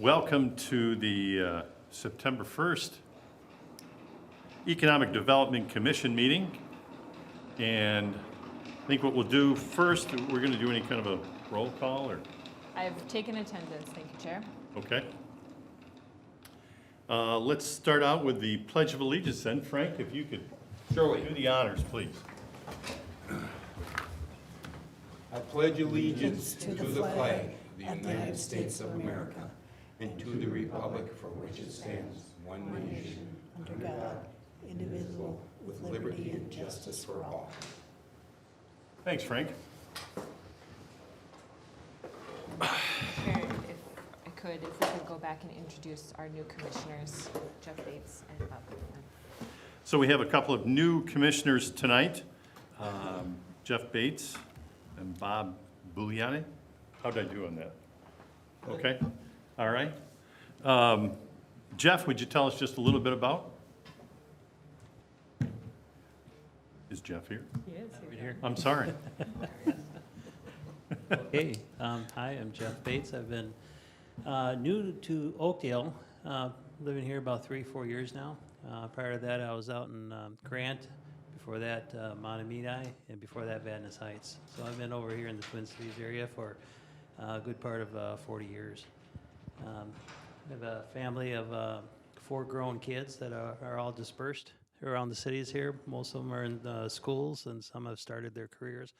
Welcome to the September 1st Economic Development Commission meeting. And I think what we'll do first, we're going to do any kind of a roll call, or? I've taken attendance, thank you, Chair. Okay. Let's start out with the Pledge of Allegiance then. Frank, if you could do the honors, please. I pledge allegiance to the flag of the United States of America and to the republic for which it stands, one nation, under God, indivisible, with liberty and justice for all. Thanks, Frank. Chair, if we could go back and introduce our new commissioners, Jeff Bates and Bob Boullianne. So we have a couple of new commissioners tonight, Jeff Bates and Bob Boullianne. How'd I do on that? Okay, all right. Jeff, would you tell us just a little bit about? Is Jeff here? He is Here. I'm sorry. Okay, hi, I'm Jeff Bates. I've been new to Oakdale, living here about 3-4 years now. Prior to that, I was out in Grant, before that Montemedi, and before that Vadnais Heights. So I've been over here in the Twin Cities area for a good part of 40 years. I have a family of 4 grown kids that are all dispersed around the cities here. Most of them are in schools, and some have started their careers.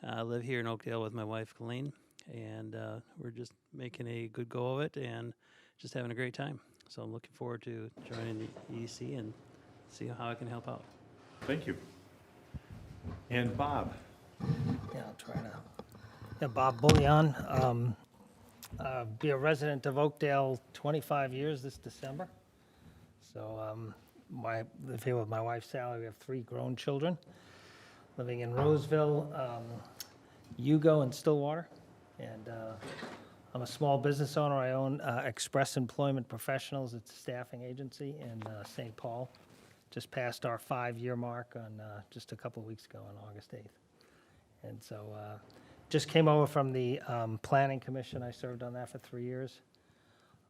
I live here in Oakdale with my wife, Colleen, and we're just making a good go of it and just having a great time. So I'm looking forward to joining the EDC and see how I can help out. Thank you. And Bob? Yeah, I'll try to. Yeah, Bob Boullianne. Be a resident of Oakdale 25 years this December. So I live here with my wife, Sally. We have 3 grown children living in Roseville, Hugo, and Stillwater. And I'm a small business owner. I own Express Employment Professionals. It's a staffing agency in St. Paul. Just passed our 5-year mark on just a couple of weeks ago on August 8th. And so just came over from the Planning Commission. I served on that for 3 years.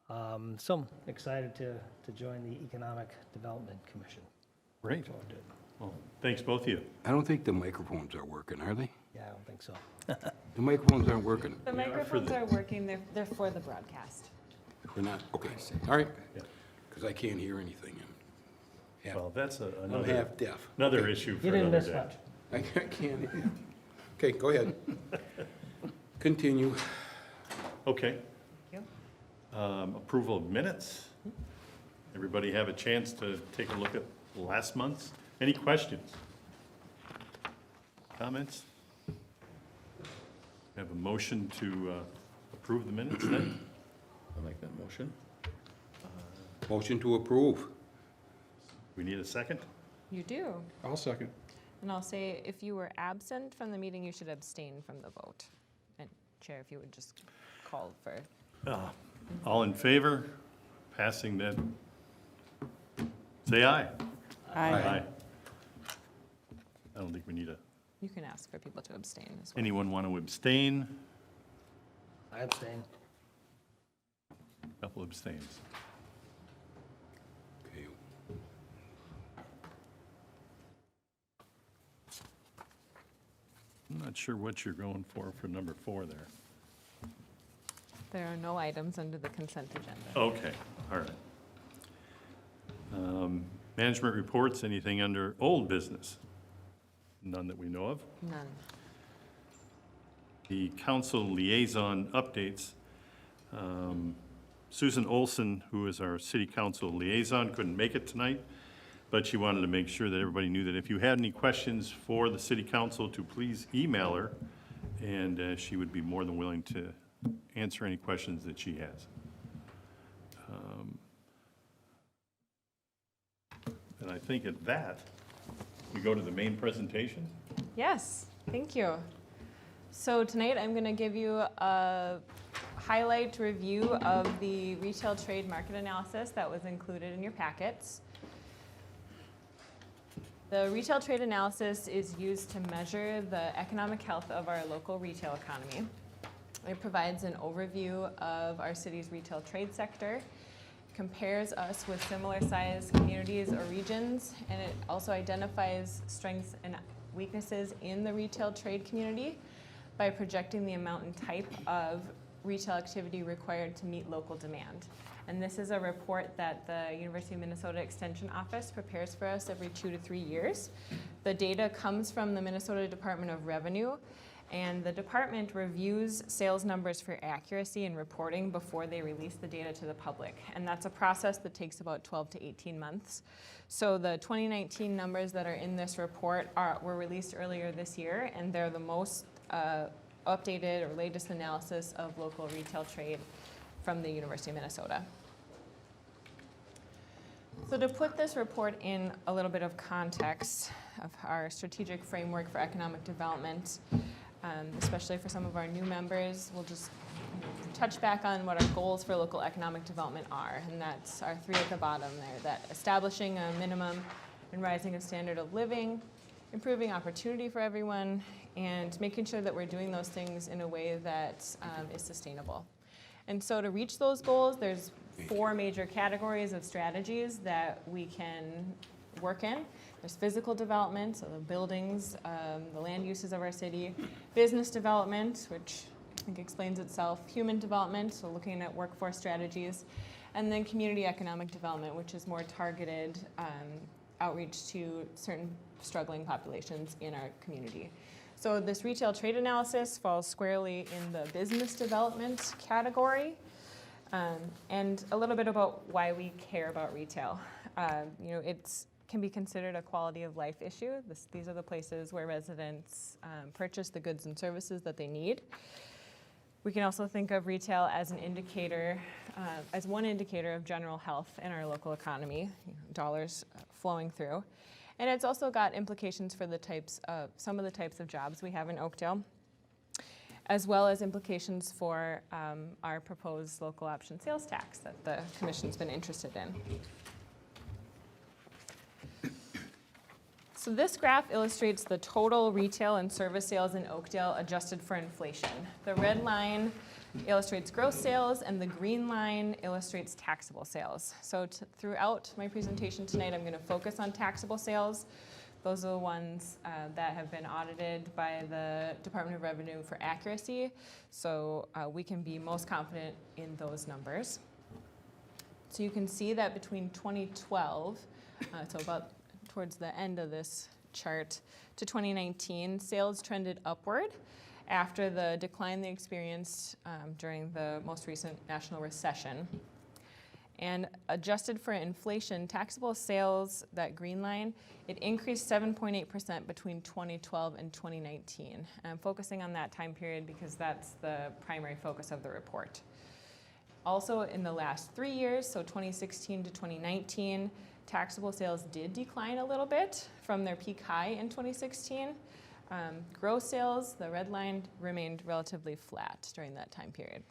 So I'm excited to join the Economic Development Commission. Great. Well, thanks, both of you. I don't think the microphones are working, are they? Yeah, I don't think so. The microphones aren't working. The microphones are working, they're for the broadcast. They're not? Okay, all right. Yeah. Because I can't hear anything. Well, that's I'm another, half deaf. another issue for You didn't another miss day. much. I can't hear. Okay, go ahead. Continue. Okay. Thank Approval of minutes. Everybody have a chance to take a look at last month's? Any questions? Comments? Have a motion to approve the minutes then? I'll make that motion. Motion to approve. We need a second? You do. I'll second. And I'll say, if you were absent from the meeting, you should abstain from the vote. And Chair, if you would just call for. All in favor? Passing that? Say aye. Aye. I don't think we need a, You can ask for people to abstain as well. anyone want to abstain? I abstain. Couple abstains. Okay. I'm not sure what you're going for number 4 there. There are no items under the consent agenda. Okay, all right. Management reports, anything under old business? None that we know of. None. The council liaison updates. Susan Olson, who is our city council liaison, couldn't make it tonight, but she wanted to make sure that everybody knew that if you had any questions for the city council, to please email her, and she would be more than willing to answer any questions that she has. And I think at that, we go to the main presentation. Yes, thank you. So tonight I'm going to give you a highlight review of the retail trade market analysis that was included in your packets. The retail trade analysis is used to measure the economic health of our local retail economy. It provides an overview of our city's retail trade sector, compares us with similar sized communities or regions, and it also identifies strengths and weaknesses in the retail trade community by projecting the amount and type of retail activity required to meet local demand. And this is a report that the University of Minnesota Extension Office prepares for us every 2 to 3 years. The data comes from the Minnesota Department of Revenue, and the department reviews sales numbers for accuracy and reporting before they release the data to the public. And that's a process that takes about 12 to 18 months. So the 2019 numbers that are in this report were released earlier this year, and they're the most updated or latest analysis of local retail trade from the University of Minnesota. So to put this report in a little bit of context of our strategic framework for economic development, especially for some of our new members, we'll just touch back on what our goals for local economic development are, and that's our 3 at the bottom there, that establishing a minimum and rising a standard of living, improving opportunity for everyone, and making sure that we're doing those things in a way that is sustainable. And so to reach those goals, there's 4 major categories of strategies that we can work in. There's physical development, so the buildings, the land uses of our city, business development, which I think explains itself, human development, so looking at workforce strategies, and then community economic development, which is more targeted outreach to certain struggling populations in our community. So this retail trade analysis falls squarely in the business development category. And a little bit about why we care about retail. It can be considered a quality of life issue. These are the places where residents purchase the goods and services that they need. We can also think of retail as an indicator, as one indicator of general health in our local economy, dollars flowing through. And it's also got implications for some of the types of jobs we have in Oakdale, as well as implications for our proposed local option sales tax that the Commission's been interested in. So this graph illustrates the total retail and service sales in Oakdale adjusted for inflation. The red line illustrates gross sales, and the green line illustrates taxable sales. So throughout my presentation tonight, I'm going to focus on taxable sales. Those are the ones that have been audited by the Department of Revenue for accuracy, so we can be most confident in those numbers. So you can see that between 2012, so about towards the end of this chart, to 2019, sales trended upward after the decline they experienced during the most recent national recession. And adjusted for inflation, taxable sales, that green line, it increased 7.8% between 2012 and 2019. And I'm focusing on that time period because that's the primary focus of the report. Also, in the last 3 years, so 2016 to 2019, taxable sales did decline a little bit from their peak high in 2016. Gross sales, the red line, remained relatively flat during that time period.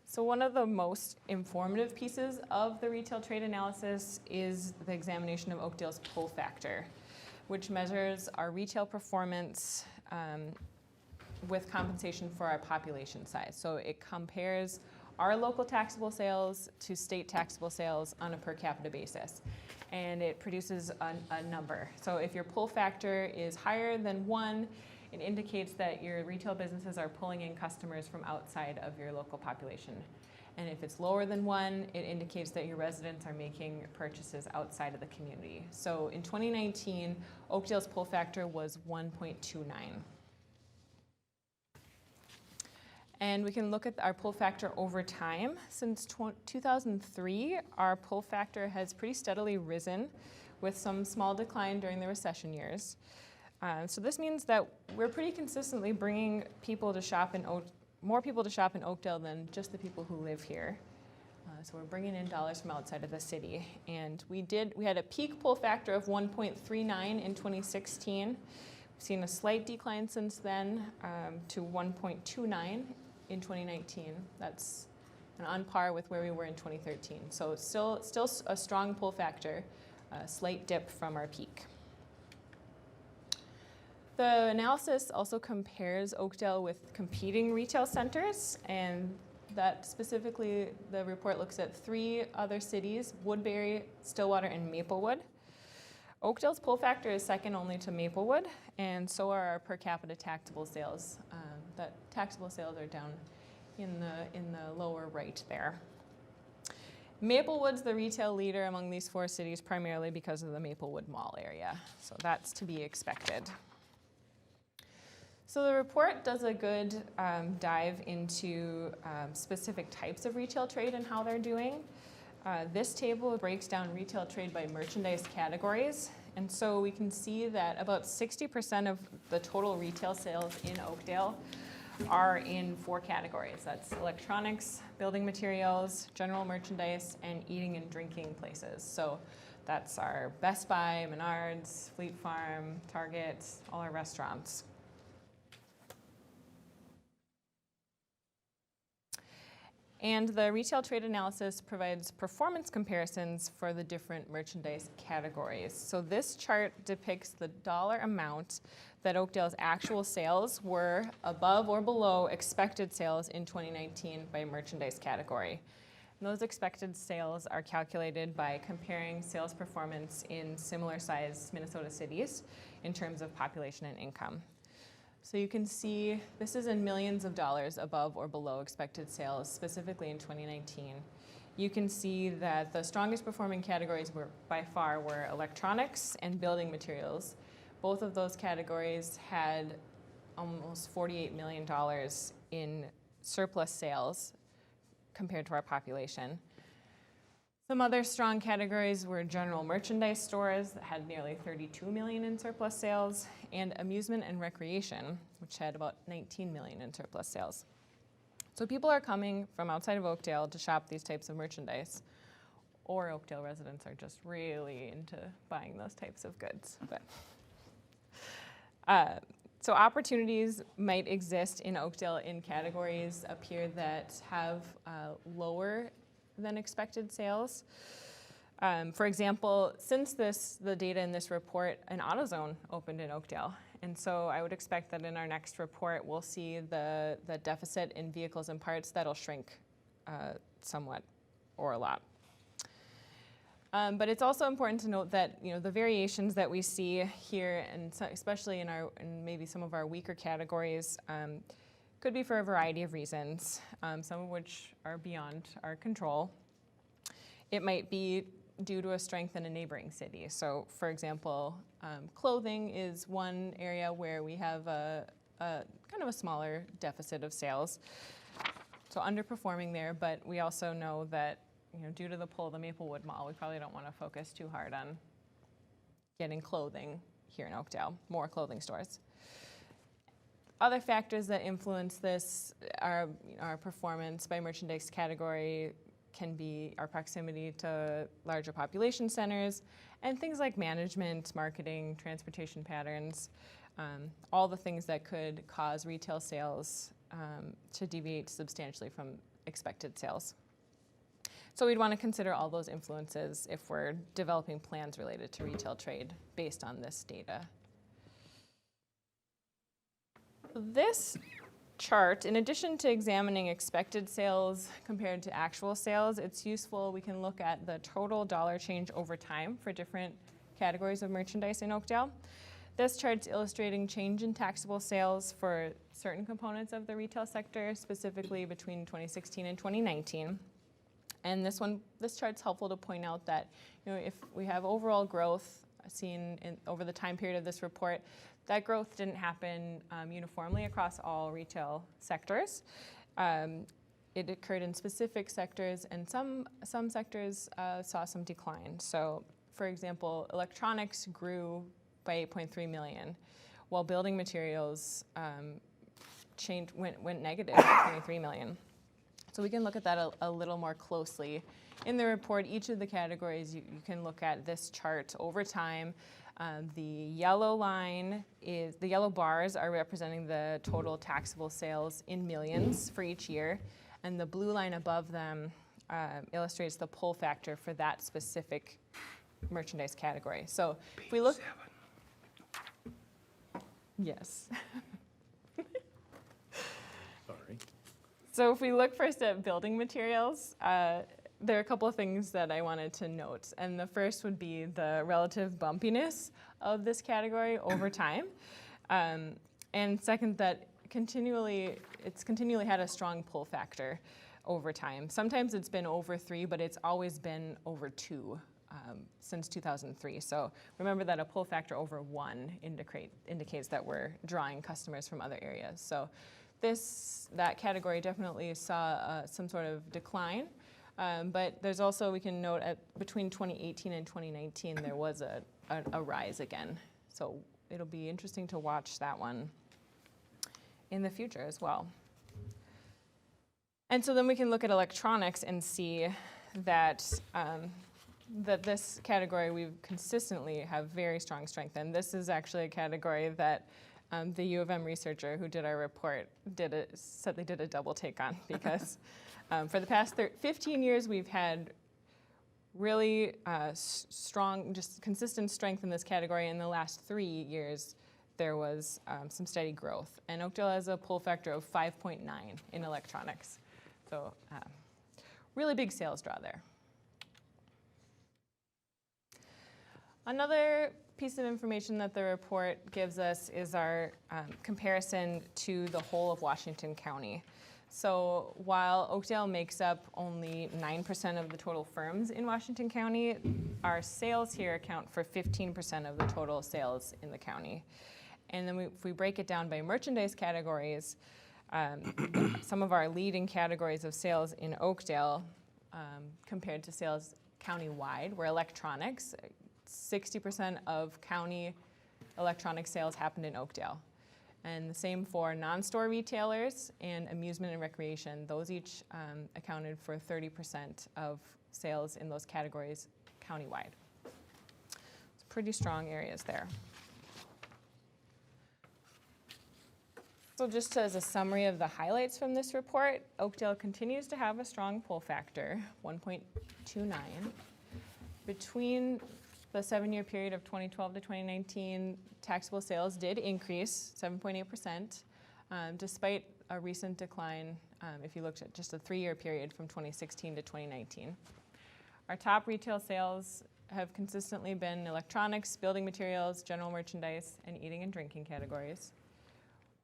So one of the most informative pieces of the retail trade analysis is the examination of Oakdale's pull factor, which measures our retail performance with compensation for our population size. So it compares our local taxable sales to state taxable sales on a per capita basis. And it produces a number. So if your pull factor is higher than 1, it indicates that your retail businesses are pulling in customers from outside of your local population. And if it's lower than 1, it indicates that your residents are making purchases outside of the community. So in 2019, Oakdale's pull factor was 1.29. And we can look at our pull factor over time. Since 2003, our pull factor has pretty steadily risen with some small decline during the recession years. So this means that we're pretty consistently bringing people to shop more people to shop in Oakdale than just the people who live here. So we're bringing in dollars from outside of the city. And we had a peak pull factor of 1.39 in 2016. We've seen a slight decline since then to 1.29 in 2019. That's on par with where we were in 2013. So it's still a strong pull factor, a slight dip from our peak. The analysis also compares Oakdale with competing retail centers, and that specifically, the report looks at 3 other cities: Woodbury, Stillwater, and Maplewood. Oakdale's pull factor is second only to Maplewood, and so are our per capita taxable sales. That taxable sales are down in the lower right there. Maplewood's the retail leader among these 4 cities, primarily because of the Maplewood Mall area, so that's to be expected. So the report does a good dive into specific types of retail trade and how they're doing. This table breaks down retail trade by merchandise categories, and so we can see that about 60% of the total retail sales in Oakdale are in 4 categories. That's electronics, building materials, general merchandise, and eating and drinking places. So that's our Best Buy, Menards, Fleet Farm, Target, all our restaurants. And the retail trade analysis provides performance comparisons for the different merchandise categories. So this chart depicts the dollar amount that Oakdale's actual sales were above or below expected sales in 2019 by merchandise category. And those expected sales are calculated by comparing sales performance in similar sized Minnesota cities in terms of population and income. So you can see this is in millions of dollars above or below expected sales, specifically in 2019. You can see that the strongest performing categories by far were electronics and building materials. Both of those categories had almost $48 million in surplus sales compared to our population. Some other strong categories were general merchandise stores that had nearly $32 million in surplus sales, and amusement and recreation, which had about $19 million in surplus sales. So people are coming from outside of Oakdale to shop these types of merchandise, or Oakdale residents are just really into buying those types of goods. So opportunities might exist in Oakdale in categories appear that have lower than expected sales. For example, since the data in this report, an AutoZone opened in Oakdale. And so I would expect that in our next report, we'll see the deficit in vehicles and parts that'll shrink somewhat or a lot. But it's also important to note that the variations that we see here, and so especially in maybe some of our weaker categories, could be for a variety of reasons, some of which are beyond our control. It might be due to a strength in a neighboring city. So for example, clothing is one area where we have a kind of a smaller deficit of sales. So underperforming there, but we also know that due to the pull of the Maplewood Mall, we probably don't want to focus too hard on getting clothing here in Oakdale, more clothing stores. Other factors that influence this are our performance by merchandise category can be our proximity to larger population centers and things like management, marketing, transportation patterns, all the things that could cause retail sales to deviate substantially from expected sales. So we'd want to consider all those influences if we're developing plans related to retail trade based on this data. This chart, in addition to examining expected sales compared to actual sales, it's useful. We can look at the total dollar change over time for different categories of merchandise in Oakdale. This chart's illustrating change in taxable sales for certain components of the retail sector, specifically between 2016 and 2019. And this chart's helpful to point out that if we have overall growth seen over the time period of this report, that growth didn't happen uniformly across all retail sectors. It occurred in specific sectors, and some sectors saw some decline. So, for example, electronics grew by 8.3 million, while building materials went negative by 23 million. So we can look at that a little more closely. In the report, each of the categories, you can look at this chart over time. The yellow bars are representing the total taxable sales in millions for each year, and the blue line above them illustrates the pull factor for that specific merchandise category. So if we look, Yes. Sorry. So if we look first at building materials, there are a couple of things that I wanted to note. And the first would be the relative bumpiness of this category over time. And second, that it's continually had a strong pull factor over time. Sometimes it's been over 3, but it's always been over 2 since 2003. So remember that a pull factor over 1 indicates that we're drawing customers from other areas. So that category definitely saw some sort of decline. But there's also, we can note, between 2018 and 2019, there was a rise again. So it'll be interesting to watch that one in the future as well. And so then we can look at electronics and see that that this category we consistently have very strong strength in. This is actually a category that the U of M researcher who did our report said they did a double take on, because for the past 15 years we've had really strong, just consistent strength in this category. In the last 3 years, there was some steady growth. And Oakdale has a pull factor of 5.9 in electronics. So really big sales draw there. Another piece of information that the report gives us is our comparison to the whole of Washington County. So while Oakdale makes up only 9% of the total firms in Washington County, our sales here account for 15% of the total sales in the county. And then if we break it down by merchandise categories, some of our leading categories of sales in Oakdale compared to sales countywide were electronics. 60% of county electronic sales happened in Oakdale. And the same for non-store retailers and amusement and recreation. Those each accounted for 30% of sales in those categories countywide. It's pretty strong areas there. So just as a summary of the highlights from this report, Oakdale continues to have a strong pull factor, 1.29. Between the 7-year period of 2012 to 2019, taxable sales did increase 7.8%, despite a recent decline if you looked at just a 3-year period from 2016 to 2019. Our top retail sales have consistently been electronics, building materials, general merchandise, and eating and drinking categories.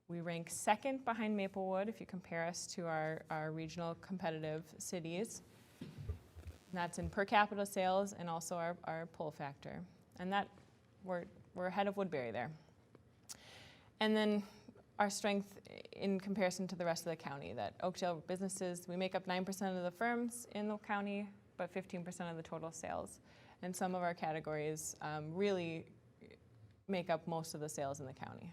We rank second behind Maplewood if you compare us to our regional competitive cities. And that's in per capita sales and also our pull factor. And that we're ahead of Woodbury there. And then our strength in comparison to the rest of the county, that Oakdale businesses, we make up 9% of the firms in the county, but 15% of the total sales. And some of our categories really make up most of the sales in the county.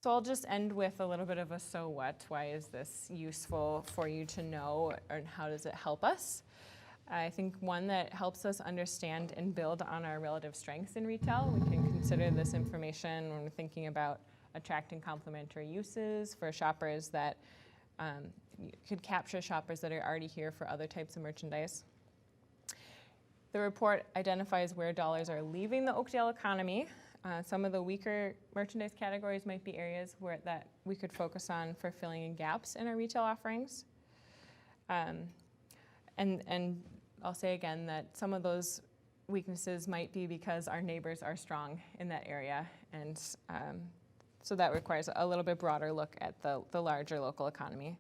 So I'll just end with a little bit of a so what. Why is this useful for you to know, and how does it help us? I think one that helps us understand and build on our relative strengths in retail. We can consider this information when we're thinking about attracting complementary uses for shoppers that could capture shoppers that are already here for other types of merchandise. The report identifies where dollars are leaving the Oakdale economy. Some of the weaker merchandise categories might be areas that we could focus on for filling in gaps in our retail offerings. And I'll say again that some of those weaknesses might be because our neighbors are strong in that area, and so that requires a little bit broader look at the larger local economy.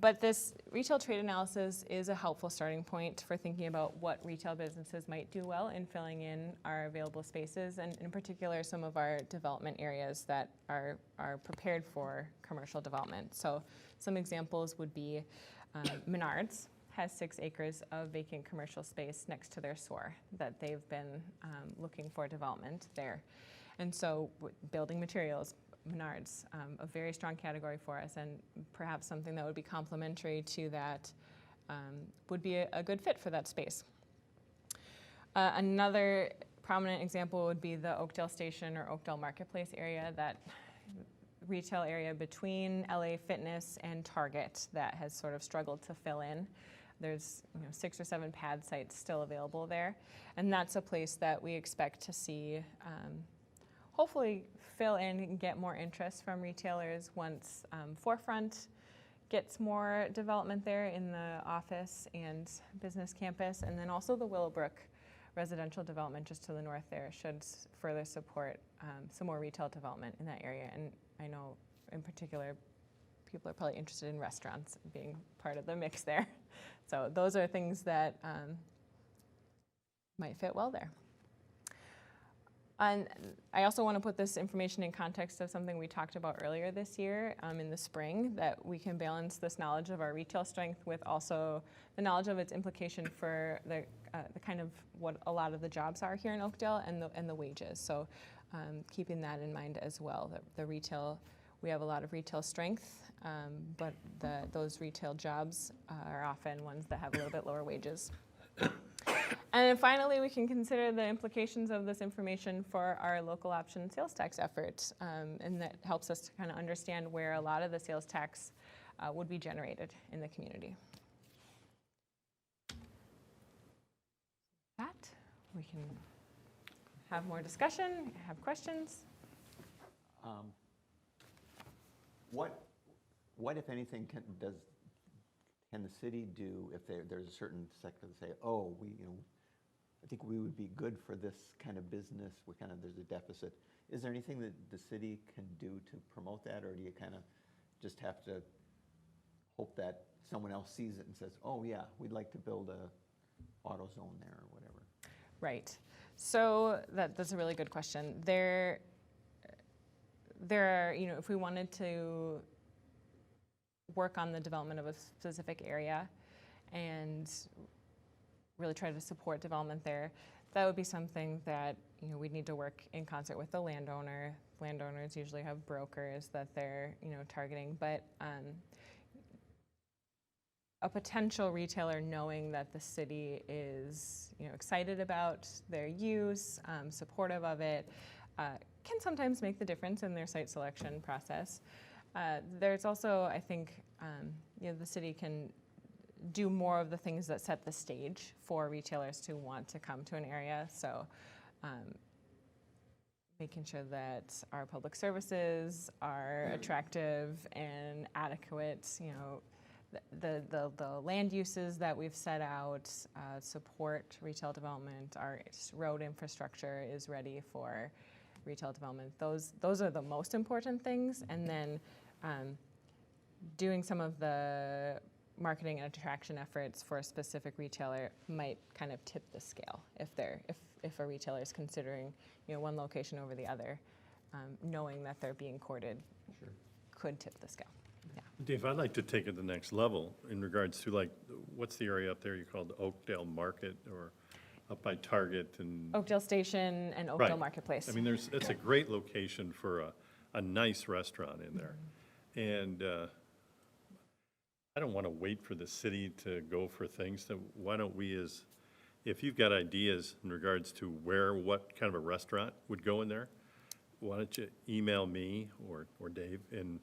But this retail trade analysis is a helpful starting point for thinking about what retail businesses might do well in filling in our available spaces, and in particular some of our development areas that are prepared for commercial development. So some examples would be Menards has 6 acres of vacant commercial space next to their store that they've been looking for development there. And so building materials, Menards, a very strong category for us, and perhaps something that would be complementary to that would be a good fit for that space. Another prominent example would be the Oakdale Station or Oakdale Marketplace area, that retail area between LA Fitness and Target that has sort of struggled to fill in. There's 6 or 7 pad sites still available there, and that's a place that we expect to see hopefully fill in and get more interest from retailers once Forefront gets more development there in the office and business campus, and then also the Willowbrook residential development just to the north there should further support some more retail development in that area. And I know in particular people are probably interested in restaurants being part of the mix there. So those are things that might fit well there. And I also want to put this information in context of something we talked about earlier this year in the spring, that we can balance this knowledge of our retail strength with also the knowledge of its implication for the kind of what a lot of the jobs are here in Oakdale and the wages. So keeping that in mind as well, that the retail, we have a lot of retail strength, but those retail jobs are often ones that have a little bit lower wages. And then finally, we can consider the implications of this information for our local option sales tax effort, and that helps us to kind of understand where a lot of the sales tax would be generated in the community. That, we can have more discussion, have questions. What if anything, can the city do if there's a certain sector that say, oh, I think we would be good for this kind of business, there's a deficit. Is there anything that the city can do to promote that, or do you kind of just have to hope that someone else sees it and says, oh yeah, we'd like to build a AutoZone there or whatever? Right. So that's a really good question. There are, if we wanted to work on the development of a specific area and really try to support development there, that would be something that we'd need to work in concert with the landowner. Landowners usually have brokers that they're targeting, but a potential retailer knowing that the city is excited about their use, supportive of it, can sometimes make the difference in their site selection process. There's also, I think, the city can do more of the things that set the stage for retailers to want to come to an area. So making sure that our public services are attractive and adequate, the land uses that we've set out support retail development, our road infrastructure is ready for retail development. Those are the most important things. And then doing some of the marketing and attraction efforts for a specific retailer might kind of tip the scale if a retailer is considering one location over the other, knowing that they're being courted could tip the scale. Yeah. Dave, I'd like to take it to the next level in regards to what's the area up there you call the Oakdale Market, or up by Target and Oakdale Station and Oakdale Marketplace. I mean, it's a great location for a nice restaurant in there. And I don't want to wait for the city to go for things. So why don't we, if you've got ideas in regards to what kind of a restaurant would go in there, why don't you email me or Dave? And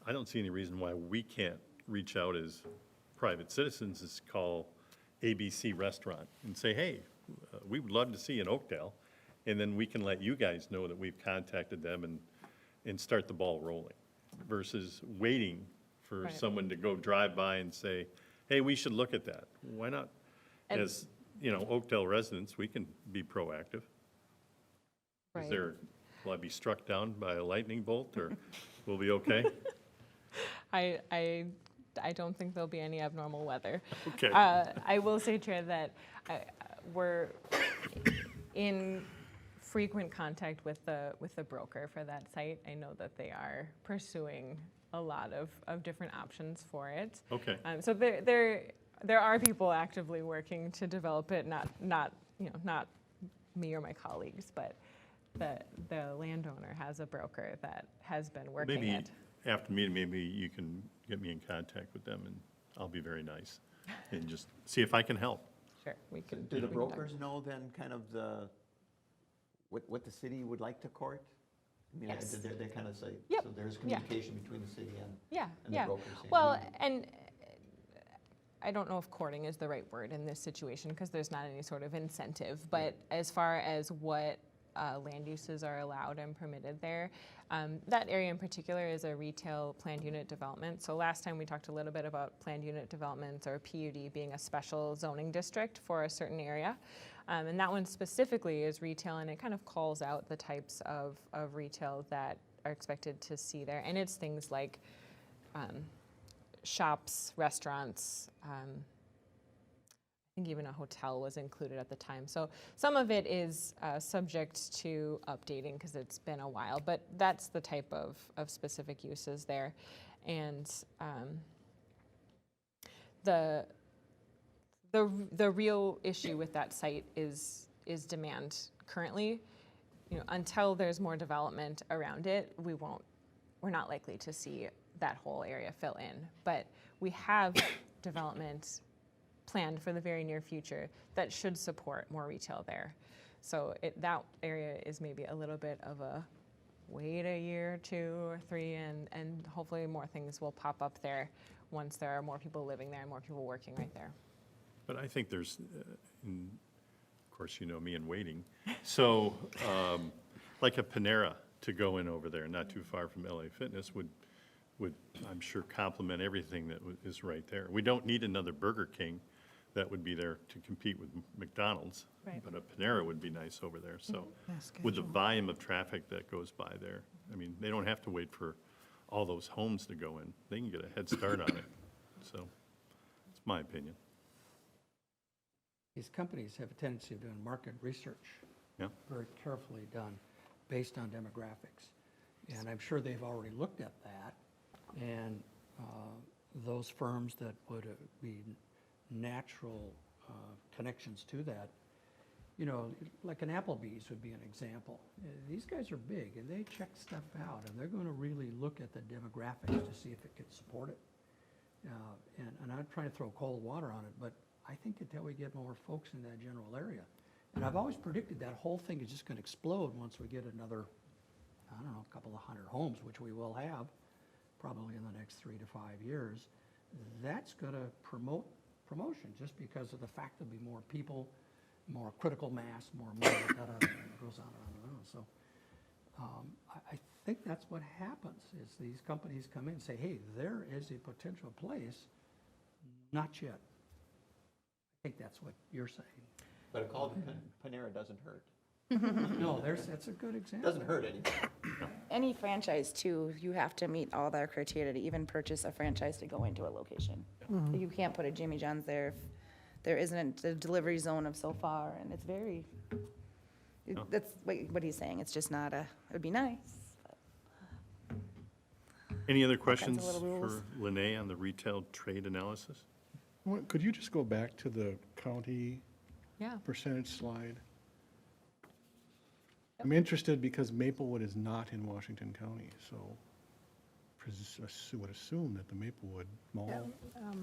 I don't see any reason why we can't reach out as private citizens, is call ABC Restaurant and say, hey, we would love to see you in Oakdale. And then we can let you guys know that we've contacted them and start the ball rolling, versus waiting for someone to go drive by and say, hey, we should look at that. Why not? And As Oakdale residents, we can be proactive. Right. Will I be struck down by a lightning bolt, or will be okay? I don't think there'll be any abnormal weather. Okay. I will say, Chair, that we're in frequent contact with the broker for that site. I know that they are pursuing a lot of different options for it. Okay. So there are people actively working to develop it, not me or my colleagues, but the landowner has a broker that has been working Maybe it. after meeting, maybe you can get me in contact with them, and I'll be very nice and just see if I can help. Sure, we can. Do we the can talk. brokers know then kind of what the city would like to court? I mean, Yes. they kind of say, Yep. so there's Yeah. communication between the city and Yeah, the yeah. brokers saying, Well, "We- and I don't know if courting is the right word in this situation because there's not any sort of incentive. But as far as what land uses are allowed and permitted there, that area in particular is a retail planned unit development. So last time we talked a little bit about planned unit developments or PUD being a special zoning district for a certain area. And that one specifically is retail, and it kind of calls out the types of retail that are expected to see there. And it's things like shops, restaurants, I think even a hotel was included at the time. So some of it is subject to updating because it's been a while, but that's the type of specific uses there. And the real issue with that site is demand currently. You know, until there's more development around it, we're not likely to see that whole area fill in. But we have development planned for the very near future that should support more retail there. So that area is maybe a little bit of a wait a year or 2 or 3, and hopefully more things will pop up there once there are more people living there and more people working right there. But I think there's, of course, you know me and waiting. So like a Panera to go in over there, not too far from LA Fitness, would I'm sure complement everything that is right there. We don't need another Burger King that would be there to compete with McDonald's. Right. But a Panera would be nice over there. So with the volume of traffic that goes by there, I mean, they don't have to wait for all those homes to go in. They can get a head start on it. So it's my opinion. These companies have a tendency of doing market research, Yeah. very carefully done, based on demographics. And I'm sure they've already looked at that, and those firms that would be natural connections to that, you know, like an Applebee's would be an example. These guys are big, and they check stuff out, and they're going to really look at the demographics to see if it could support it. And I'm not trying to throw cold water on it, but I think until we get more folks in that general area, and I've always predicted that whole thing is just going to explode once we get another, I don't know, a couple of hundred homes, which we will have probably in the next 3 to 5 years. That's going to promote promotion just because of the fact there'll be more people, more critical mass, more money, it goes on and on and on. So I think that's what happens is these companies come in and say, hey, there is a potential place, not yet. I think that's what you're saying. But a call to Panera doesn't hurt. No, that's a good example. Doesn't hurt anything. Any franchise too, you have to meet all their criteria to even purchase a franchise to go into a location. You can't put a Jimmy John's there if there isn't a delivery zone of so far, and it's very, that's what he's saying, it's just not it would be nice. Any other kinds questions of little rules. for Lene on the retail trade analysis? Could you just go back to the county Yeah. percentage slide? I'm interested because Maplewood is not in Washington County, so would assume that the Maplewood Mall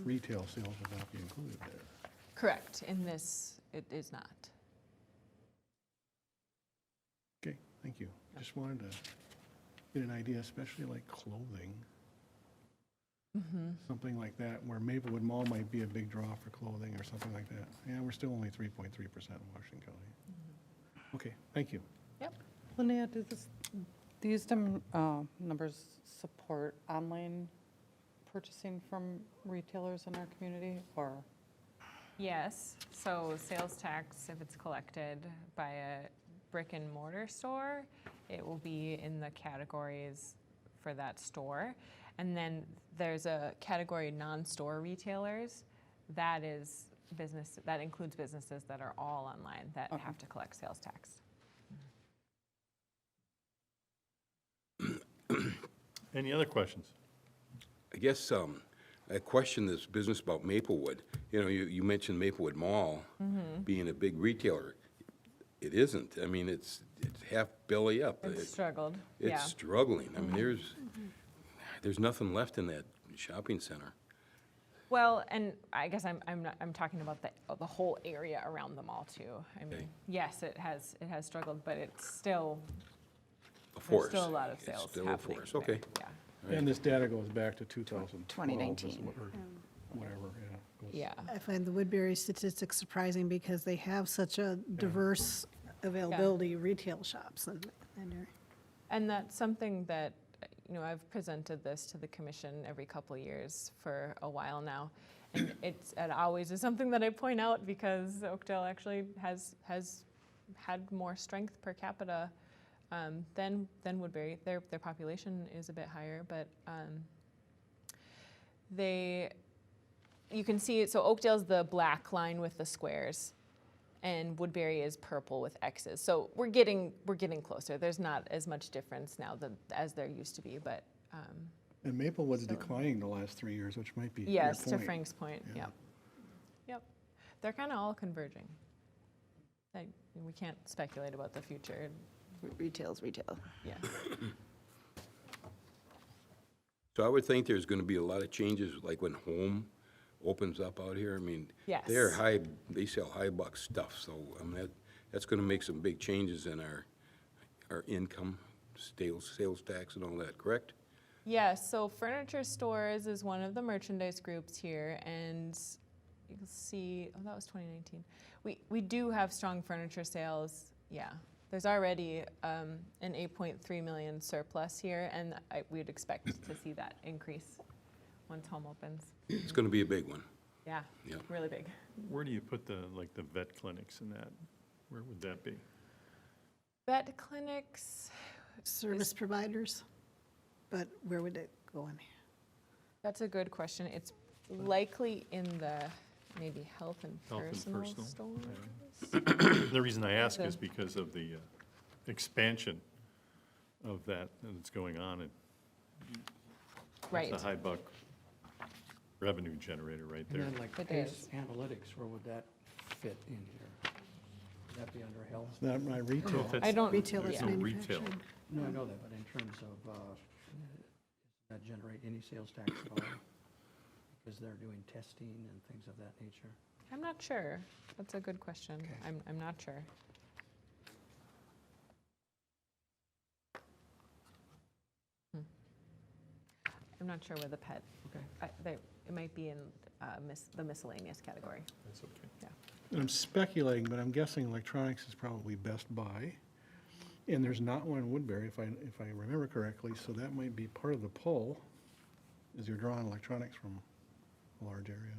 retail sales would not be included there. Correct. In this, it is not. Okay, thank you. Just wanted to get an idea, especially like clothing. Something like that, where Maplewood Mall might be a big draw for clothing or something like that. Yeah, we're still only 3.3% in Washington County. Okay, thank you. Yep. Linnea, do these numbers support online purchasing from retailers in our community, or? Yes, so sales tax, if it's collected by a brick and mortar store, it will be in the categories for that store. And then there's a category non-store retailers. That is business, that includes businesses that are all online that have to collect sales tax. Any other questions? I guess I question this business about Maplewood. You know, you mentioned Maplewood Mall being a big retailer. It isn't. I mean, it's half belly up. It's struggled, It's yeah. struggling. I mean, there's nothing left in that shopping center. Well, and I guess I'm talking about the whole area around the mall too. I mean, Okay. yes, it has struggled, but it's still, A there's force. still a lot of It's sales still a happening force. there. Okay. Yeah. And this data goes back to 2012. 2019. Or whatever, yeah. Yeah. I find the Woodbury statistics surprising because they have such a diverse availability of retail shops in that area. And that's something that, I've presented this to the commission every couple of years for a while now. And it always is something that I point out because Oakdale actually has had more strength per capita than Woodbury. Their population is a bit higher, but you can see it. So Oakdale's the black line with the squares, and Woodbury is purple with X's. So we're getting closer. There's not as much difference now as there used to be, but And Maplewood's declining the last 3 years, which might be your yes, to point. Frank's point. Yeah. Yep. They're kind of all converging. We can't speculate about the future. Retail's retail. Yeah. So I would think there's gonna be a lot of changes, like when Home opens up out here. I mean, Yes. they sell high buck stuff, so, I mean, that's gonna make some big changes in our income, sales tax and all that, correct? Yes, so furniture stores is one of the merchandise groups here, and you can see, that was 2019. We do have strong furniture sales, yeah. There's already an 8.3 million surplus here, and we'd expect to see that increase once Home opens. It's gonna be a big one. Yeah, Yeah. really big. Where do you put the vet clinics in that? Where would that be? Vet clinics, Service providers, but where would it go in here? that's a good question. It's likely in the maybe health and Health and personal personal, stores. The reason I ask is The- because of the expansion of that's going on. Right. It's a high buck revenue generator right And there. then like It Pace is. Analytics, where would that fit in here? Would that be under health? It's not my retail. I don't. Retailers There's no retail. manufacturing. No, I know that, but in terms of, does that generate any sales tax at all? Because they're doing testing and things of that nature. I'm not sure. That's a good question. Okay. I'm not sure. I'm not sure where the pet, Okay. it might be in the miscellaneous category. That's okay. And I'm speculating, but I'm guessing electronics is probably Best Buy. And there's not one in Woodbury, if I remember correctly, so that might be part of the pull, is you're drawing electronics from a large area.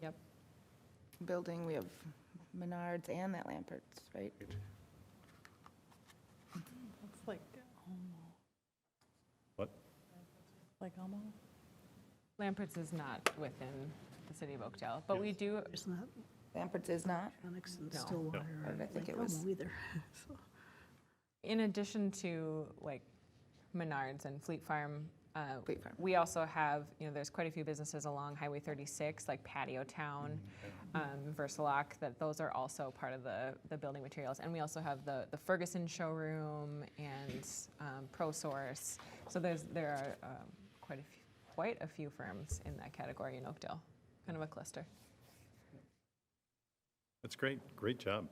Yep. Building, we have Menards and that Lampert's, right? It's like What? Almo? Lampert's is not within the city of Oakdale, but we do, It's not Lampert's is not? electronics and No. Stillwater. Or did I think like it was- Elmo either. So, in addition to like Menards and Fleet Farm, Fleet Farm. we also have, there's quite a few businesses along Highway 36, like Patio Town, Versalock, that those are also part of the building materials. And we also have the Ferguson showroom and ProSource. So there are quite a few firms in that category in Oakdale, kind of a cluster. That's great. Great job.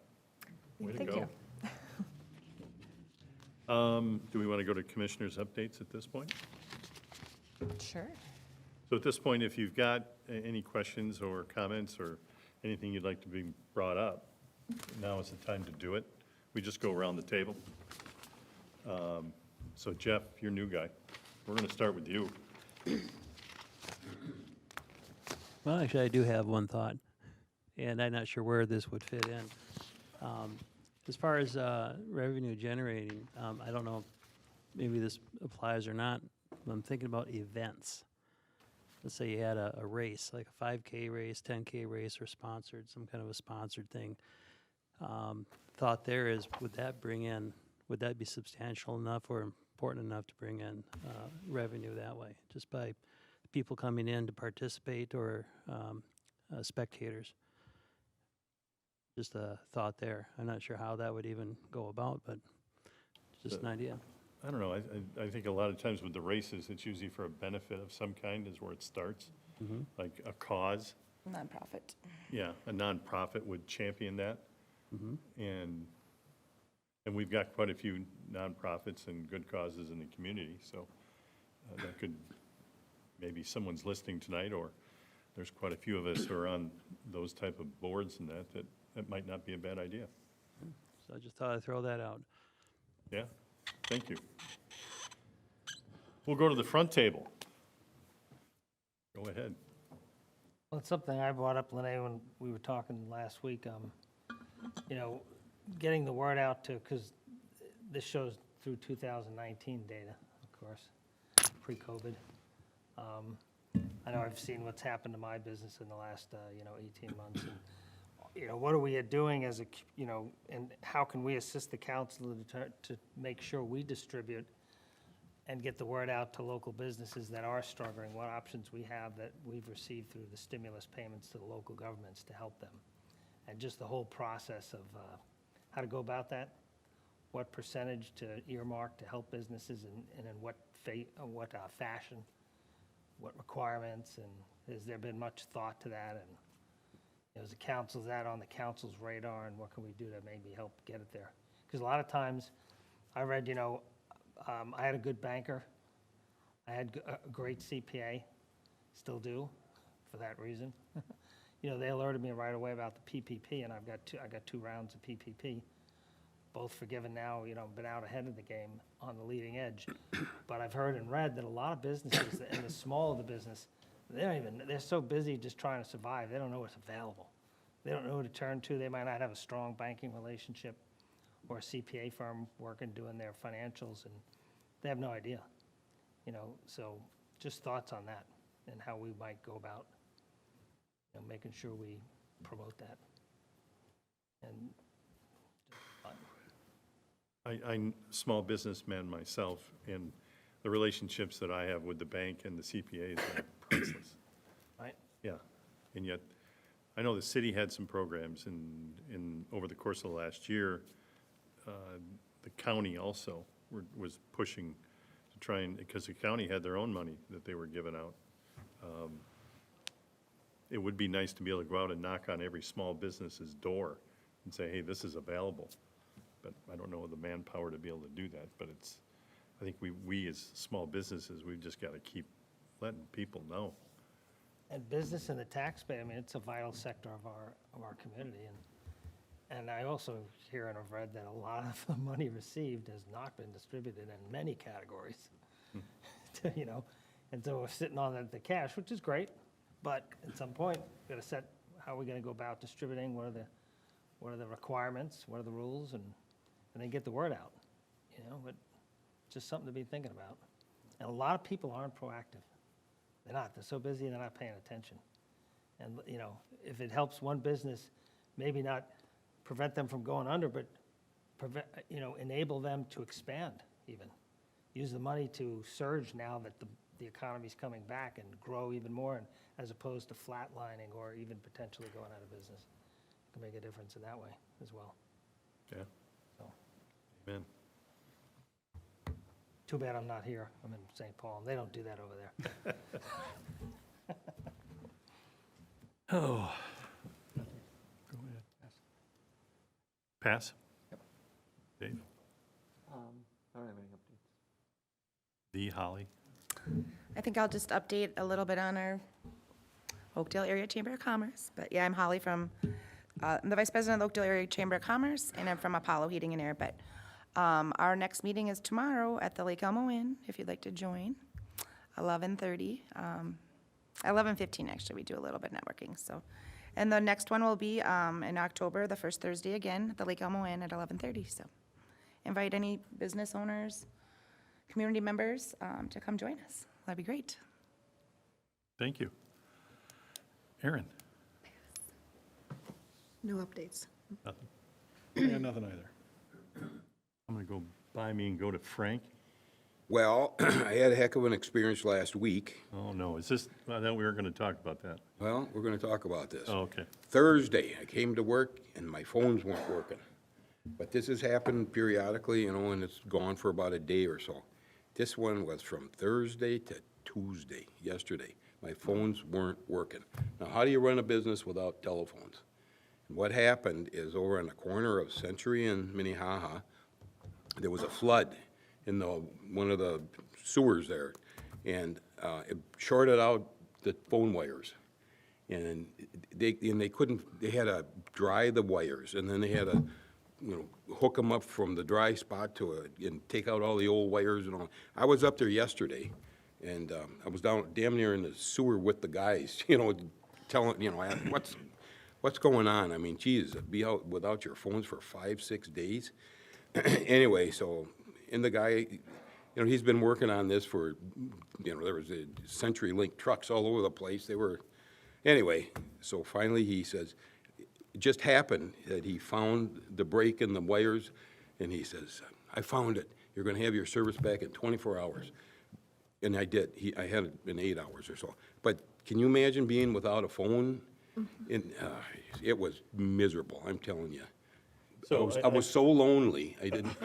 Way to Thank go. you. Do we want to go to commissioners' updates at this point? Sure. So at this point, if you've got any questions or comments or anything you'd like to be brought up, now is the time to do it. We just go around the table. So Jeff, you're new guy. We're going to start with you. Well, actually, I do have one thought, and I'm not sure where this would fit in. As far as revenue generating, I don't know, maybe this applies or not. I'm thinking about events. Let's say you had a race, like a 5K race, 10K race, or sponsored, some kind of a sponsored thing. Thought there is, would that be substantial enough or important enough to bring in revenue that way, just by people coming in to participate or spectators? Just a thought there. I'm not sure how that would even go about, but just an idea. I don't know. I think a lot of times with the races, it's usually for a benefit of some kind is where it starts, like a cause. Nonprofit. Yeah, a nonprofit would champion that. And we've got quite a few nonprofits and good causes in the community, so that could, maybe someone's listening tonight or there's quite a few of us who are on those type of boards and that might not be a bad idea. So I just thought I'd throw that out. Yeah, thank you. We'll go to the front table. Go ahead. Well, it's something I brought up, Lene, when we were talking last week, you know, getting the word out to, because this shows through 2019 data, of course, pre-COVID. I know I've seen what's happened to my business in the last, 18 months. And, what are we doing as a, and how can we assist the council to make sure we distribute and get the word out to local businesses that are struggling, what options we have that we've received through the stimulus payments to the local governments to help them. And just the whole process of how to go about that, what percentage to earmark to help businesses and in what fashion, what requirements, and has there been much thought to that? And is the council's that on the council's radar, and what can we do to maybe help get it there? Because a lot of times I read, I had a good banker. I had a great CPA, still do, for that reason. They alerted me right away about the PPP, and I got two rounds of PPP, both forgiven now. Been out ahead of the game on the leading edge. But I've heard and read that a lot of businesses, and the small of the business, they're so busy just trying to survive. They don't know what's available. They don't know who to turn to. They might not have a strong banking relationship or a CPA firm working, doing their financials, and they have no idea. So just thoughts on that and how we might go about making sure we promote that. And I'm a small businessman myself, and the relationships that I have with the bank and the CPAs are priceless. right? Yeah, and yet, I know the city had some programs, and over the course of the last year, the county also was pushing to try and, because the county had their own money that they were giving out. It would be nice to be able to go out and knock on every small business's door and say, hey, this is available. But I don't know the manpower to be able to do that, but I think we as small businesses, we've just got to keep letting people know. And business and the taxpayer, it's a vital sector of our community. And I also hear and have read that a lot of the money received has not been distributed in many categories. And so we're sitting on the cash, which is great, but at some point, we've got to set, how are we going to go about distributing? What are the requirements? What are the rules? And then get the word out, but just something to be thinking about. And a lot of people aren't proactive. They're not. They're so busy, they're not paying attention. And, if it helps one business, maybe not prevent them from going under, but enable them to expand even. Use the money to surge now that the economy's coming back and grow even more, and as opposed to flatlining or even potentially going out of business. It can make a difference in that way as well. Yeah. So, Amen. too bad I'm not here. I'm in St. Paul, and they don't do that over there. Oh. Go ahead. Pass? Yep. Dave? I don't have any updates. The Holly? I think I'll just update a little bit on our Oakdale Area Chamber of Commerce. But yeah, I'm Holly from, I'm the Vice President of the Oakdale Area Chamber of Commerce, and I'm from Apollo Heating and Air. But our next meeting is tomorrow at the Lake Elmo Inn, if you'd like to join, 11:30. 11:15, actually, we do a little bit networking, so. And the next one will be in October, the first Thursday again, at the Lake Elmo Inn at 11:30, so. Invite any business owners, community members to come join us. That'd be great. Thank you. Aaron? No updates. Nothing? Yeah, nothing either. I'm going to go by me and go to Frank. Well, I had a heck of an experience last week. Oh, no, is this, I thought we were going to talk about that. Well, we're going to talk about this. Oh, okay. Thursday, I came to work and my phones weren't working. But this has happened periodically, and it's gone for about a day or so. This one was from Thursday to Tuesday, yesterday. My phones weren't working. Now, how do you run a business without telephones? And what happened is over on the corner of Century and Minnehaha, there was a flood in one of the sewers there, and it shorted out the phone wires. And they couldn't, they had to dry the wires, and then they had to, hook them up from the dry spot and take out all the old wires and all. I was up there yesterday, and I was down damn near in the sewer with the guys, telling, what's going on? I mean, geez, be out without your phones for 5-6 days. Anyway, so, and the guy, he's been working on this for, there was a CenturyLink trucks all over the place. They were, anyway, so finally he says, it just happened that he found the break in the wires, and he says, I found it. You're going to have your service back in 24 hours. And I did. I had it in 8 hours or so. But can you imagine being without a phone? And it was miserable, I'm telling you. So I was so lonely. I didn't.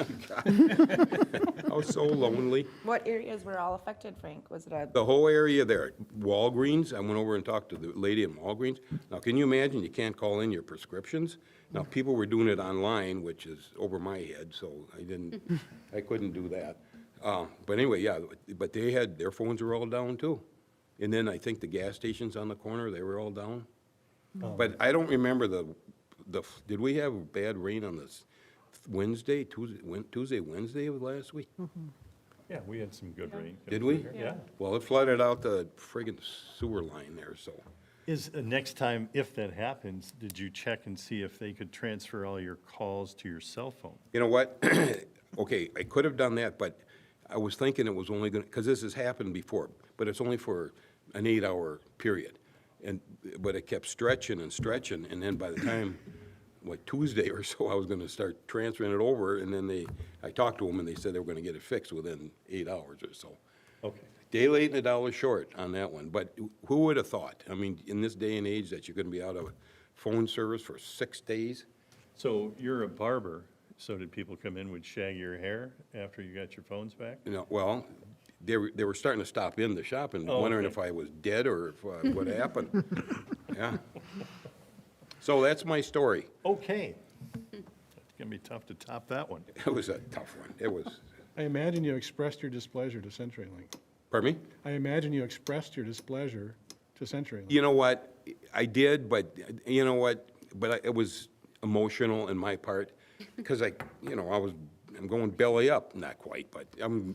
I was so lonely. What areas were all affected, Frank? Was it The whole area there, Walgreens, I went over and talked to the lady in Walgreens. Now, can you imagine, you can't call in your prescriptions? Now, people were doing it online, which is over my head, so I couldn't do that. But anyway, yeah, but they had, their phones were all down too. And then I think the gas stations on the corner, they were all down. But I don't remember did we have bad rain on this Wednesday, Wednesday of last week? Yeah, we had some good rain. Did we? Yeah. Well, it flooded out the friggin' sewer line there, so. Is, next time, if that happens, did you check and see if they could transfer all your calls to your cell phone? You know what? Okay, I could have done that, but I was thinking it was only gonna, because this has happened before, but it's only for an 8-hour period. But it kept stretching and stretching, and then by the time, Tuesday or so, I was gonna start transferring it over, and then I talked to them, and they said they were gonna get it fixed within 8 hours or so. Okay. Day late and a dollar short on that one, but who would have thought? I mean, in this day and age, that you're gonna be out of phone service for 6 days? So you're a barber, so did people come in, would shag your hair after you got your phones back? Well, they were starting to stop in the shop and Oh, wondering okay. if I was dead or if, what happened. Yeah. So that's my story. Okay. It's gonna be tough to top that one. It was a tough one. It was, I imagine you expressed your displeasure to CenturyLink. pardon me? I imagine you expressed your displeasure to CenturyLink. You know what? I did, but you know what? But it was emotional in my part because I'm going belly up, not quite, but I'm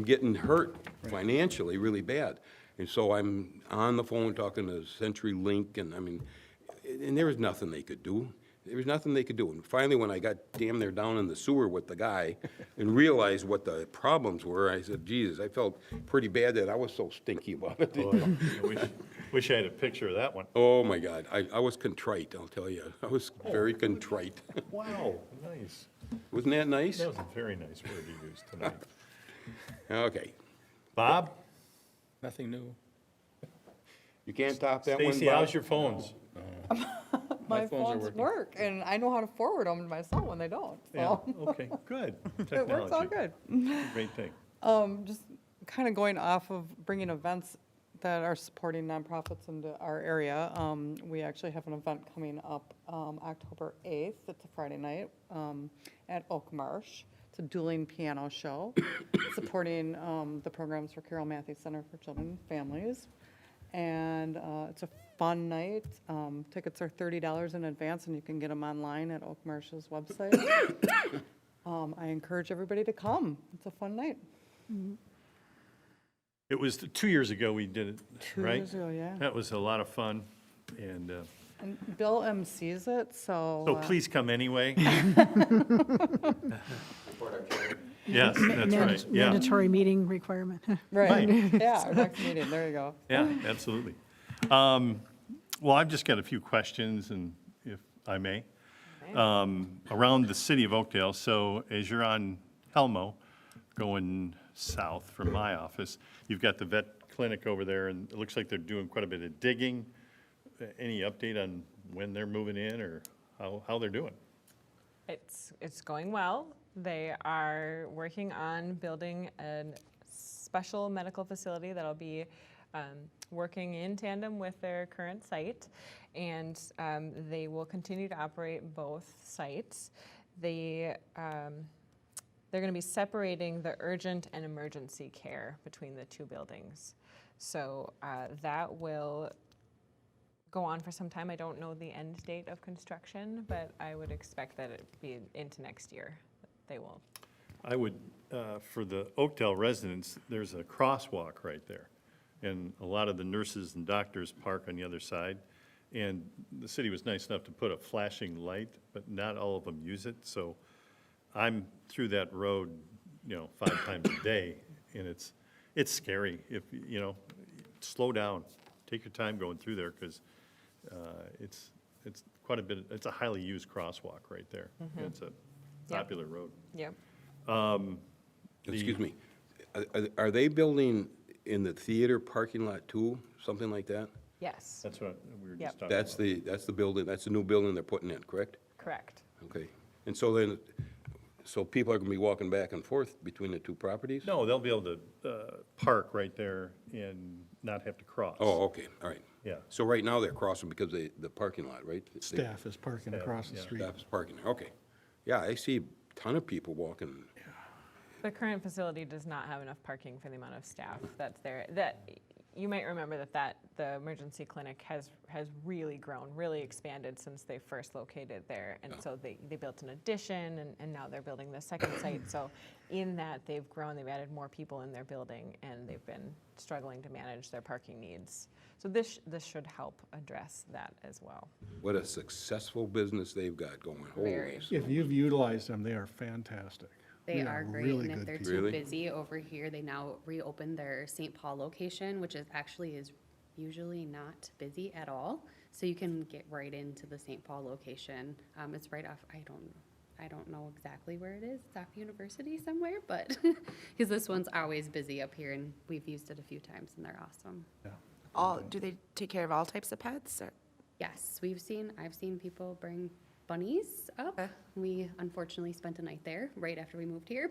getting hurt financially really bad. And so I'm on the phone talking to CenturyLink, and there was nothing they could do. There was nothing they could do. And finally, when I got damn near down in the sewer with the guy and realized what the problems were, I said, Jesus, I felt pretty bad that I was so stinky about it. Wish I had a picture of that one. Oh, my God. I was contrite, I'll tell you. I was very contrite. Wow, nice. Wasn't that nice? That was a very nice word you used tonight. Okay. Bob, Nothing new. You can't top that one, Stacy, Bob? how's your phones? My phones are phones working. work, and I know how to forward them to my son when they don't, Yeah, so okay, good. it works all Technology, good. great thing. Just kind of going off of bringing events that are supporting nonprofits into our area. We actually have an event coming up October 8th. It's a Friday night at Oak Marsh. It's a dueling piano show supporting the programs for Carol Matthews Center for Children and Families. And it's a fun night. Tickets are $30 in advance, and you can get them online at Oak Marsh's website. I encourage everybody to come. It's a fun night. It was 2 years ago we did it, 2 right? years ago, yeah. That was a lot of fun, and And Bill MCs it, so. so please come anyway. Yes, that's right, yeah, Mandatory meeting requirement. Right, Right. yeah, our next meeting, there you go. yeah, absolutely. Well, I've just got a few questions, and if I may. Around the city of Oakdale, so as you're on Helmo, going south from my office, you've got the vet clinic over there, and it looks like they're doing quite a bit of digging. Any update on when they're moving in, or how they're doing? It's going well. They are working on building a special medical facility that'll be working in tandem with their current site, and they will continue to operate both sites. They're going to be separating the urgent and emergency care between the two buildings. So that will go on for some time. I don't know the end date of construction, but I would expect that it be into next year. They will. I would, for the Oakdale residents, there's a crosswalk right there. And a lot of the nurses and doctors park on the other side. And the city was nice enough to put a flashing light, but not all of them use it. So I'm through that road, 5 times a day, and it's scary. If, slow down, take your time going through there, because it's quite a bit, it's a highly used crosswalk right there. It's a popular road. Yep. Excuse me, are they building in the theater parking lot too, something like that? Yes, That's what we were Yep. just talking about. That's the building, that's the new building they're putting in, correct? correct. Okay, and so then, so people are gonna be walking back and forth between the two properties? No, they'll be able to park right there and not have to cross. Oh, okay, all right. Yeah. So right now they're crossing because the parking lot, right? Staff is parking Staff, across the yeah. street. Staff is parking there, okay. Yeah, I see a ton of people walking. The current facility does not have enough parking for the amount of staff that's there. That, you might remember that the emergency clinic has really grown, really expanded since they first located there. And so they built an addition, and now they're building the second site. So in that, they've grown, they've added more people in their building, and they've been struggling to manage their parking needs. So this should help address that as well. What a successful business they've got going, holy. Very. If you've utilized them, they are fantastic. They are great, really and if good they're people. too Really? busy over here, they now reopened their St. Paul location, which is usually not busy at all. So you can get right into the St. Paul location. It's right off, I don't know exactly where it is. It's off University somewhere, but, because this one's always busy up here, and we've used it a few times, and they're awesome. Do they take care of all types of pets, or? Yes, I've seen people bring bunnies up. Okay. We unfortunately spent a night there right after we moved here,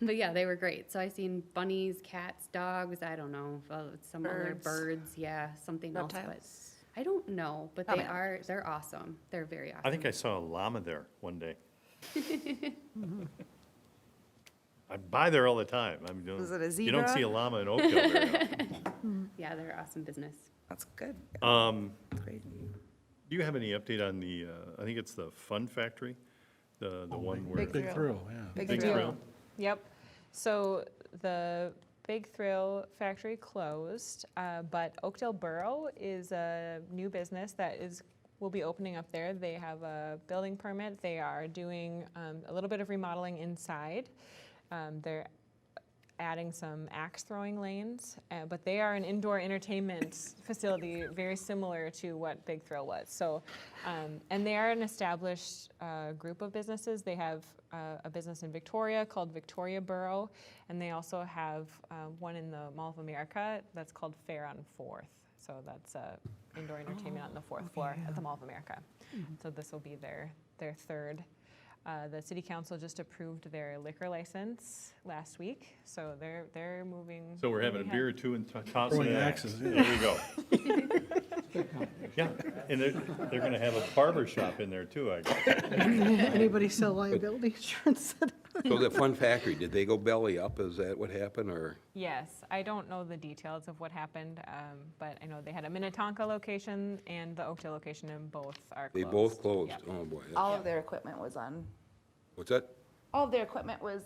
but yeah, they were great. So I've seen bunnies, cats, dogs, I don't know, some other Birds. birds, yeah, something else, but Reptiles? I don't know, but Oh, they man. they're awesome. They're very awesome. I think I saw a llama there one day. I buy there all the time. I mean, Was it a you don't zebra? see a llama in Oakdale very often. Yeah, they're awesome business. That's good. Great. Do you have any update on the, I think it's the Fun Factory? The one where. Big Big Thrill. thrill, yeah. Big Thrill? Yep. So the Big Thrill factory closed, but Oakdale Borough is a new business that will be opening up there. They have a building permit. They are doing a little bit of remodeling inside. They're adding some axe throwing lanes, but they are an indoor entertainment facility very similar to what Big Thrill was. So, and they are an established group of businesses. They have a business in Victoria called Victoria Borough, and they also have one in the Mall of America that's called Fair on 4th. So that's indoor entertainment on the 4th floor at the Mall of America. So this will be their third. The city council just approved their liquor license last week, so they're moving. So we're having a moving beer or ahead. two and tossing Throwing an axes, axe. yeah. There you go. Yeah, and they're gonna have a barber shop in there too, I guess. Anybody sell liability insurance? So the Fun Factory, did they go belly up? Is that what happened, or? Yes, I don't know the details of what happened, but I know they had a Minnetonka location and the Oakdale location, and both are They closed. both closed? Yep. Oh, boy. All of their equipment was on, What's that? all of their equipment was,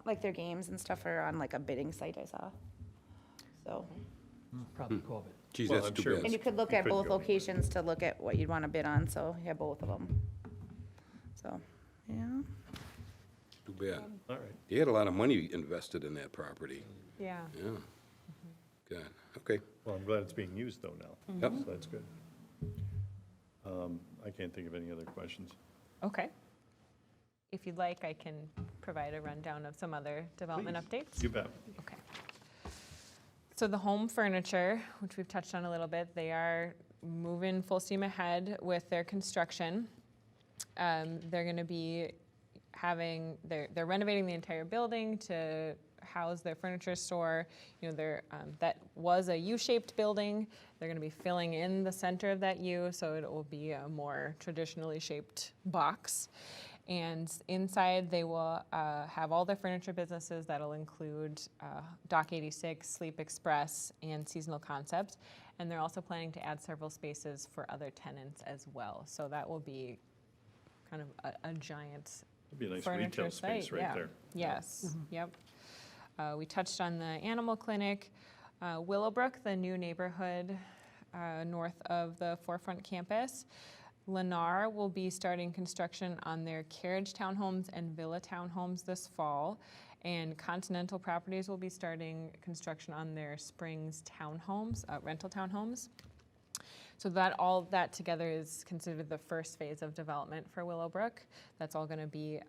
like their games and stuff are on like a bidding site I saw. So, Probably COVID. Geez, Well, that's I'm too sure bad. and you could look You at could both go. locations to look at what you'd want to bid on, so you have both of them. So, yeah. Too bad. All right. They had a lot of money invested in that property. Yeah. Yeah. Good, okay. Well, I'm glad it's being used though now. Yep. So that's good. I can't think of any other questions. Okay. If you'd like, I can provide a rundown of some other development updates. You bet. Okay. So the home furniture, which we've touched on a little bit, they are moving full steam ahead with their construction. They're going to be they're renovating the entire building to house their furniture store. You know, that was a U-shaped building. They're going to be filling in the center of that U, so it will be a more traditionally shaped box. And inside, they will have all their furniture businesses. That'll include Dock 86, Sleep Express, and Seasonal Concepts. And they're also planning to add several spaces for other tenants as well. So that will be kind of a giant It'd be a nice furniture retail space site, right yeah. there. Yes, yep. We touched on the animal clinic. Willowbrook, the new neighborhood north of the Forefront campus. Lennar will be starting construction on their carriage townhomes and villa townhomes this fall. And Continental Properties will be starting construction on their Springs townhomes, rental townhomes. So all that together is considered the first phase of development for Willowbrook. That's all going to be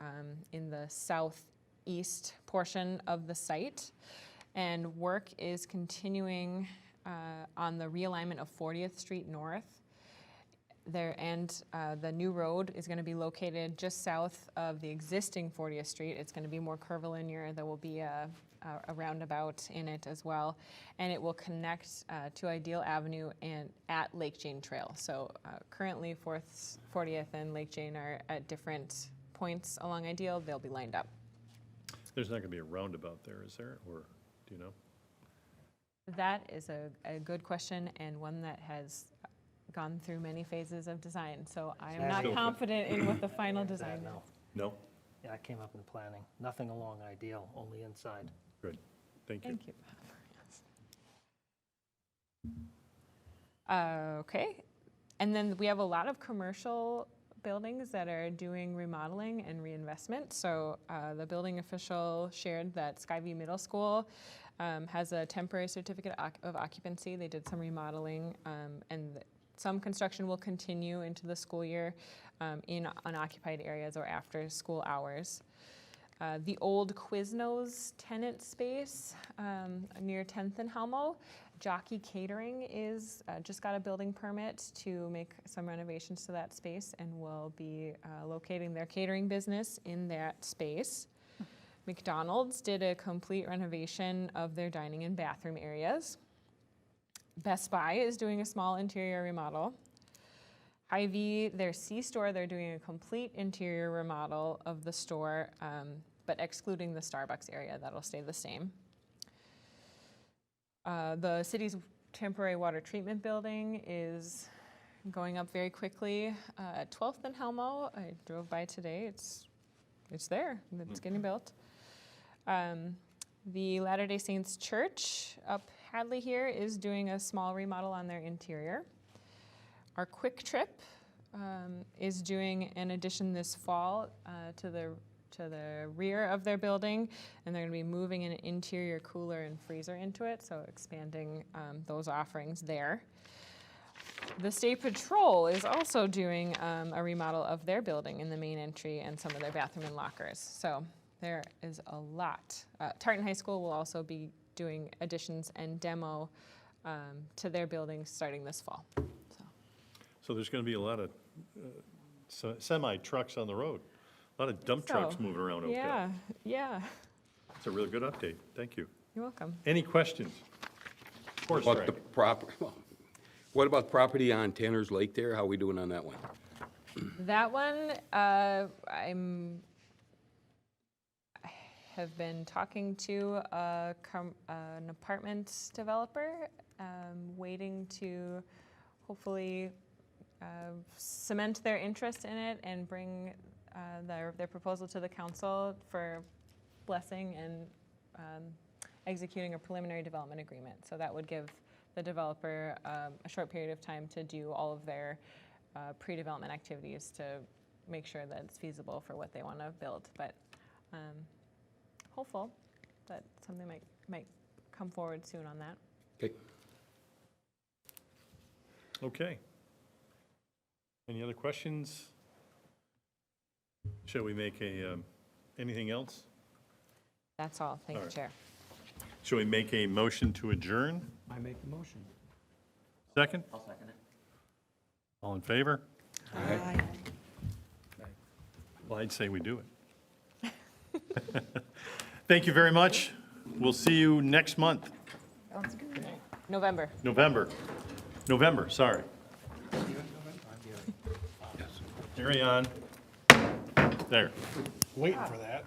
in the southeast portion of the site. And work is continuing on the realignment of 40th Street North. The new road is going to be located just south of the existing 40th Street. It's going to be more curvilinear. There will be a roundabout in it as well. And it will connect to Ideal Avenue and at Lake Jane Trail. So currently 40th and Lake Jane are at different points along Ideal. They'll be lined up. There's not going to be a roundabout there, is there? Or do you know? That is a good question and one that has gone through many phases of design. So I am not Still- confident in what the final design No. is. No? Yeah, I came up in planning. Nothing along Ideal, only inside. Good. Thank you. Thank you. Okay, and then we have a lot of commercial buildings that are doing remodeling and reinvestment. So the building official shared that Skyview Middle School has a temporary certificate of occupancy. They did some remodeling, and some construction will continue into the school year in unoccupied areas or after school hours. The old Quiznos tenant space near 10th and Helmo, Jockey Catering is just got a building permit to make some renovations to that space and will be locating their catering business in that space. McDonald's did a complete renovation of their dining and bathroom areas. Best Buy is doing a small interior remodel. Hy-Vee, their C-store, they're doing a complete interior remodel of the store, but excluding the Starbucks area. That'll stay the same. The city's temporary water treatment building is going up very quickly at 12th and Helmo. I drove by today. It's there. It's getting built. The Latter-day Saints Church up Hadley here is doing a small remodel on their interior. Our Quick Trip is doing an addition this fall to the rear of their building, and they're going to be moving an interior cooler and freezer into it, so expanding those offerings there. The State Patrol is also doing a remodel of their building in the main entry and some of their bathroom and lockers. So there is a lot. Tartan High School will also be doing additions and demo to their buildings starting this fall. So there's going to be a lot of semi-trucks on the road, a lot of dump trucks So, moving around Oakdale. Yeah, It's a really good update. Thank you. you're welcome. Any questions? Horse What about the track. what about property on Tanner's Lake there? How are we doing on that one? That one, I have been talking to an apartment developer, waiting to hopefully cement their interest in it and bring their proposal to the council for blessing and executing a preliminary development agreement. So that would give the developer a short period of time to do all of their pre-development activities to make sure that it's feasible for what they want to build. But hopeful that something might come forward soon on that. Okay. Okay. Any other questions? Shall we make anything else? That's all. Thank All you, right. Chair. Shall we make a motion to adjourn? I make the motion. Second? I'll second it. All in favor? Aye. Well, I'd say we do it. Thank you very much. We'll see you next month. November. November, sorry. Carry on. There. Waiting for that.